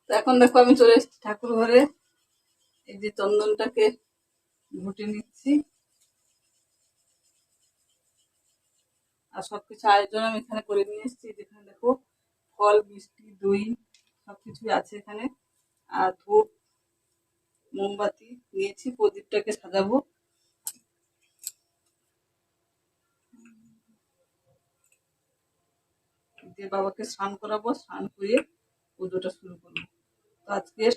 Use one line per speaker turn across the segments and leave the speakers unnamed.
এখন দেখো আমি চলে এসেছি ঠাকুর ঘরে। এই যে চন্দনটাকে ঘুটে নিচ্ছি, আর সবকিছু আয়োজন আমি এখানে করে নিয়ে এসেছি। যেখানে দেখো ফল, মিষ্টি, দই সবকিছুই আছে এখানে। আর ধূপ, মোমবাতি নিয়েছি, প্রদীপটাকে সাজাবো। দিয়ে বাবাকে স্নান করাবো, স্নান করে পুজোটা শুরু করবো। তো আজকের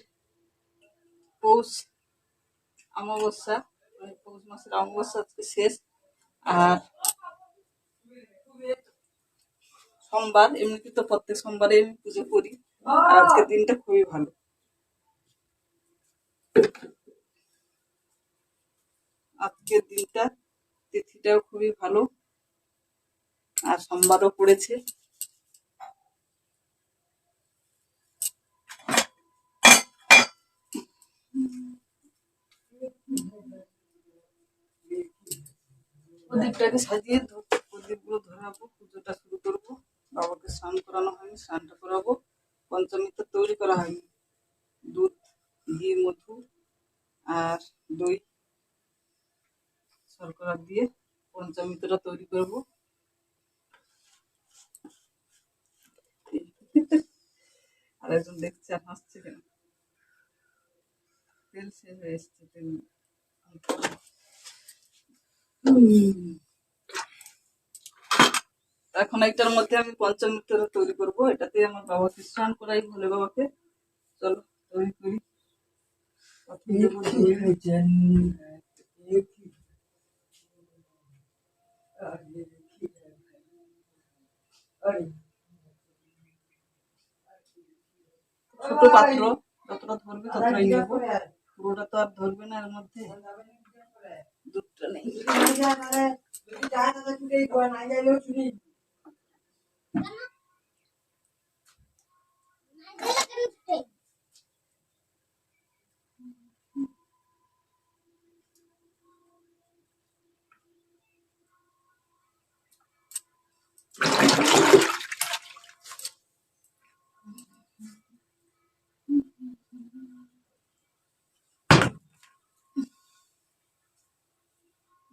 পৌষ অমাবস্যা, মানে পৌষ মাসের অমাবস্যা আজকে শেষ। আর সোমবার, এমনিতে তো প্রত্যেক সোমবারে আমি পুজো করি, আর আজকের দিনটা খুবই ভালো। আজকের দিনটা তিথিটাও খুবই ভালো, আর সোমবারও পড়েছে। প্রদীপটাকে সাজিয়ে প্রদীপগুলো ধরাবো, পুজোটা শুরু করবো। বাবাকে স্নান করানো হয়নি, স্নানটা করাবো। পঞ্চামৃত তৈরি করা হয়নি, দুধ, ঘি, মধু আর দই, শর্করা দিয়ে পঞ্চামৃতটা তৈরি করবো। আর একজন দেখছে আর হাসছে কেন, তেল শেষ হয়ে এসছে, তেল। এখন এইটার মধ্যে আমি পঞ্চামৃতটা তৈরি করবো। এটাতে আমার বাবাকে স্নান করাই ভোলে বাবাকে। চলো তৈরি করি। ছোট পাত্র, যতটা ধরবে ততটাই নেব, পুরোটা তো আর ধরবে না। এর মধ্যে দুধটা নেই।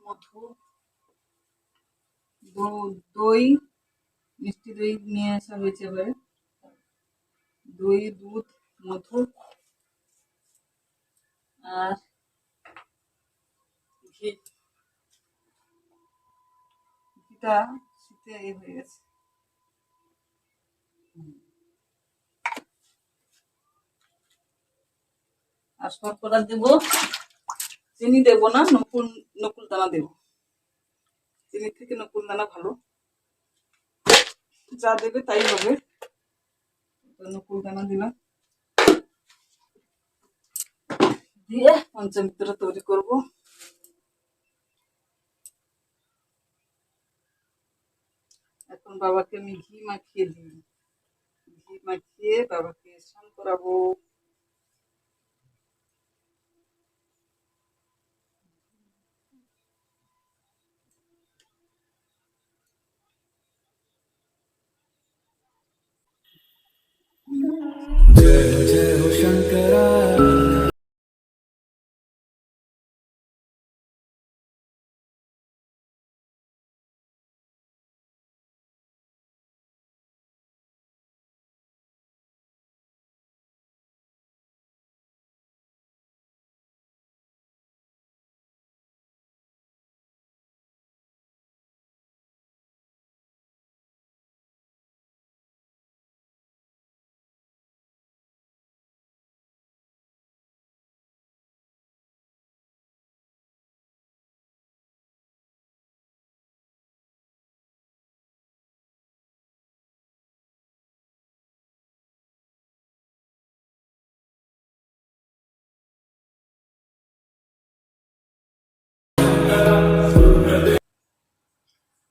মধু, দই, মিষ্টি দই নিয়ে আসা হয়েছে এবারে। দই, দুধ, মধু আর ঘি। ঘিটা শীতে হয়ে গেছে। আর শর্করা দেব, চিনি দেব না, নকুল দানা দেব। চিনি থেকে নকুল দানা ভালো, যা দেবে তাই হবে। নকুল দানা দিলাম, দিয়ে পঞ্চামৃতটা তৈরি করবো। এখন বাবাকে আমি ঘি মাখিয়ে দিই, ঘি মাখিয়ে বাবাকে স্নান করাবো।
जय जय हो शंकरा।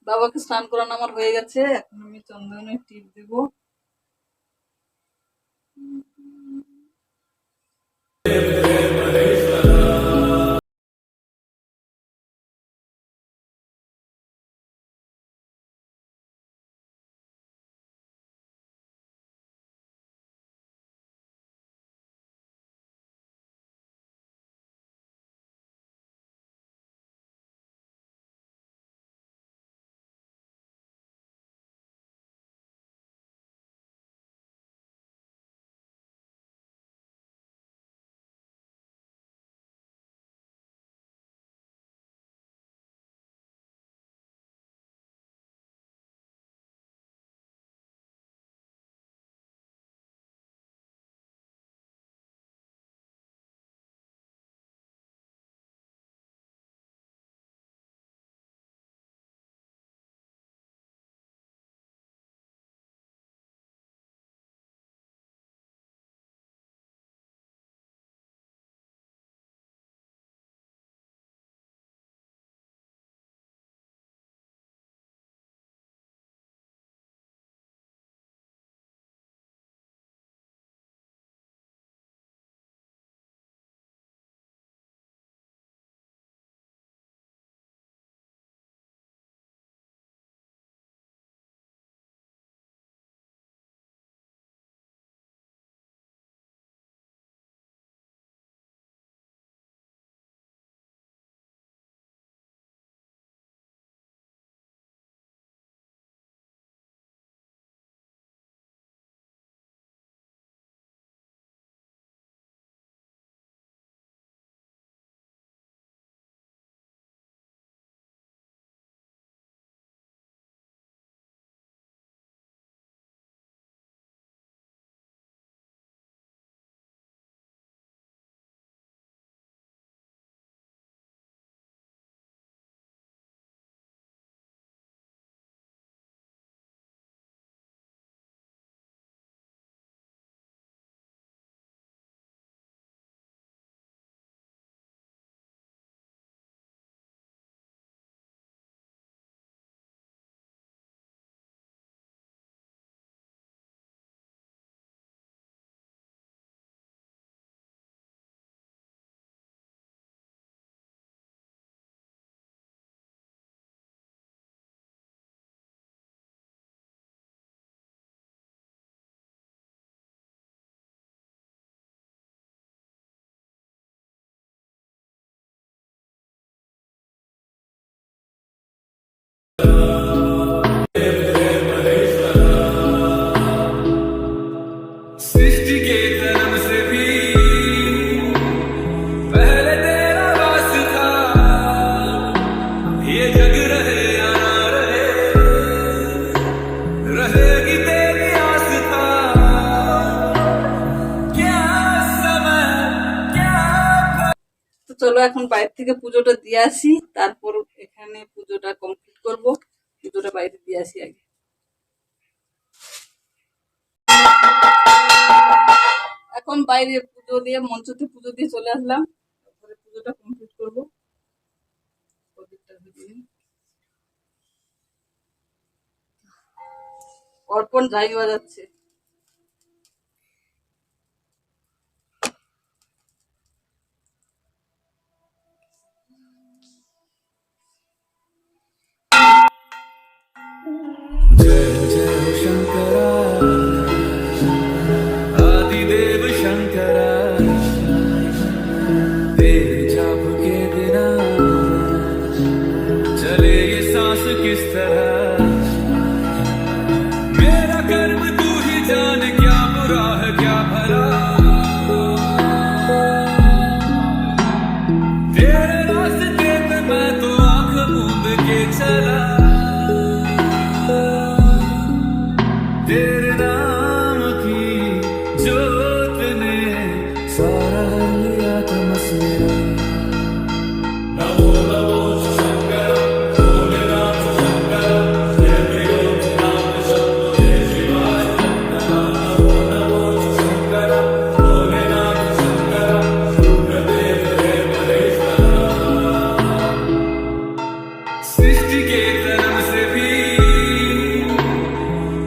বাবাকে স্নান করানো আমার হয়ে গেছে। এখন আমি চন্দনের টিপ দেবো।
सृष्टि के जन्म से भी पहले तेरा वास था। ये जग रहे या ना रहे, रहेगी तेरी आस्था। क्या समय, क्या
তো চলো এখন বাইরে থেকে পুজোটা দিয়ে আসি, তারপর এখানে পুজোটা কমপ্লিট করব। পুজোটা বাইরে দিয়ে আসি আগে। এখন বাইরে পুজো দিয়ে মঞ্চতে পুজো দিয়ে চলে আসলাম, তারপরে পুজোটা কমপ্লিট করবো। প্রদীপটা ধরিয়ে নিই। অর্পণ ঝাই বাজাচ্ছে।
जय जय हो शंकरा, आदिदेव शंकरा। तेरे जाप के बिना चले ये सांस किस तरह। मेरा कर्म तू ही जान, क्या बुरा है क्या भला। तेरे रास्ते पे मैं तो आंख मूंद के चला। तेरे नाम की जोत ने सारा लिया तमस मेरा। नमो नमो शंकर, भोलेनाथ शंकर, जय भोलेनाथ शंकर, जय शिवाय शंकर। नमो नमो शंकर, भोलेनाथ शंकर, रुद्रदेव हे महेश्वर। सृष्टि के जन्म से भी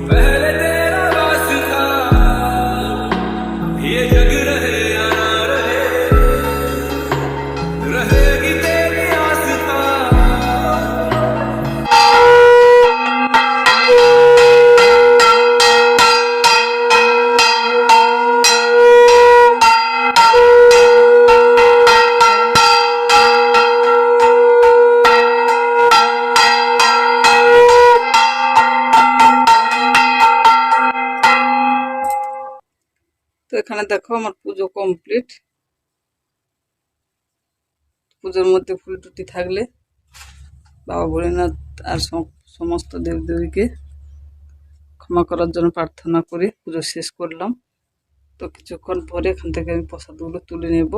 पहले तेरा वास था। ये जग रहे या ना रहे, रहेगी तेरी आस्था।
তো এখানে দেখো আমার পুজো কমপ্লিট। পুজোর মধ্যে ফুল টুটি থাকলে বাবা ভোলেনাথ আর সমস্ত দেবদেবীকে ক্ষমা করার জন্য প্রার্থনা করে পুজো শেষ করলাম। তো কিছুক্ষণ পরে এখান থেকে আমি প্রসাদগুলো তুলে নেব।